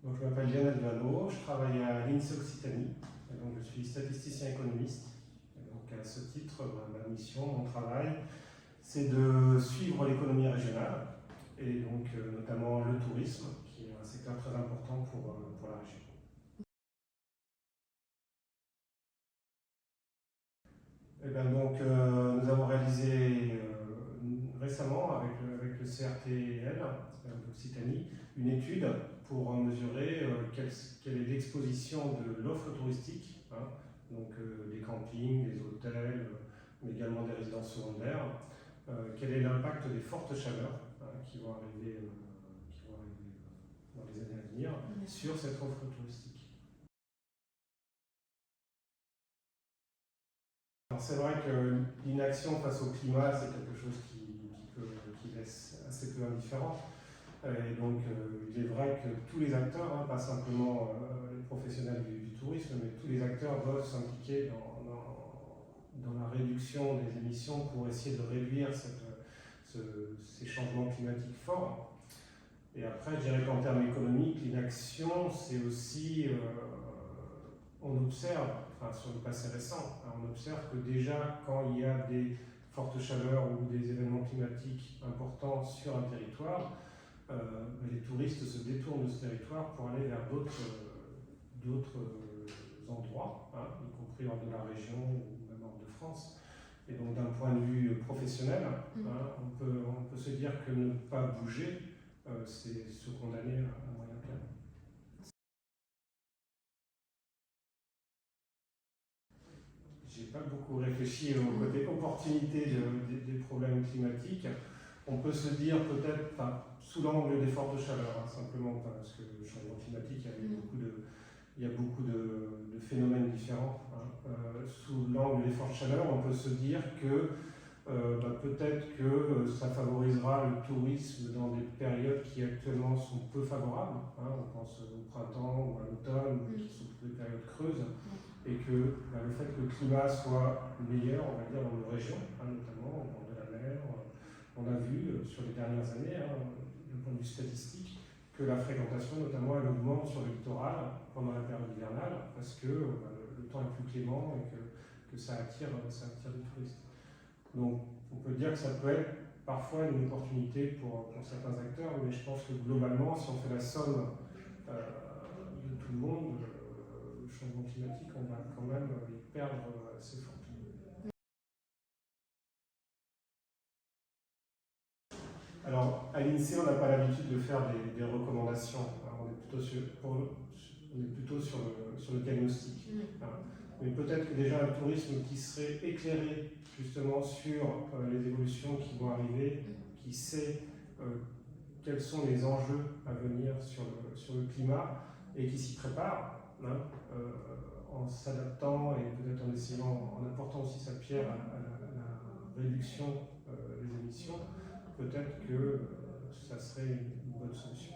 Donc, je m'appelle Lionel Vallot, je travaille à l'INSEE Occitanie, et donc je suis statisticien économiste. Et donc à ce titre, ma mission, mon travail, c'est de suivre l'économie régionale, et donc notamment le tourisme, qui est un secteur très important pour la région. Et bien donc, nous avons réalisé récemment avec le CRTL d'Occitanie une étude pour mesurer quelle est l'exposition de l'offre touristique, hein, donc des campings, des hôtels, mais également des résidences secondaires, quel est l'impact des fortes chaleurs qui vont arriver dans les années à venir sur cette offre touristique. C'est vrai que l'inaction face au climat, c'est quelque chose qui laisse assez peu indifférent. Et donc, il est vrai que tous les acteurs, pas simplement les professionnels du tourisme, mais tous les acteurs doivent s'impliquer dans la réduction des émissions pour essayer de réduire ces changements climatiques forts. Et après, je dirais qu'en termes économiques, l'inaction, c'est aussi, on observe, sur le passé récent, on observe que déjà, quand il y a des fortes chaleurs ou des événements climatiques importants sur un territoire, les touristes se détournent de ce territoire pour aller vers d'autres endroits, y compris hors de la région ou même hors de France. Et donc d'un point de vue professionnel, on peut se dire que ne pas bouger, c'est se condamner à moyen terme. J'ai pas beaucoup réfléchi au côté opportunité des problèmes climatiques. On peut se dire peut-être, sous l'angle des fortes chaleurs, simplement parce que le changement climatique, il y a beaucoup de phénomènes différents. Sous l'angle des fortes chaleurs, on peut se dire que peut-être que ça favorisera le tourisme dans des périodes qui actuellement sont peu favorables. On pense au printemps ou à l'automne, qui sont des périodes creuses, et que le fait que le climat soit meilleur, on va dire, dans nos régions, notamment au bord de la mer. On a vu sur les dernières années, d'un point de vue statistique, que la fréquentation, notamment, elle augmente sur le littoral pendant la période hivernale, parce que le temps est plus clément et que ça attire des touristes. Donc, on peut dire que ça peut être parfois une opportunité pour certains acteurs, mais je pense que globalement, si on fait la somme de tout le monde, le changement climatique, on va quand même les perdre assez fortement. Alors, à l'INSEE, on n'a pas l'habitude de faire des recommandations. On est plutôt sur le diagnostic. Mais peut-être que déjà un tourisme qui serait éclairé justement sur les évolutions qui vont arriver, qui sait quels sont les enjeux à venir sur le climat et qui s'y prépare, en s'adaptant et peut-être en apportant aussi sa pierre à la réduction des émissions, peut-être que ça serait une bonne solution.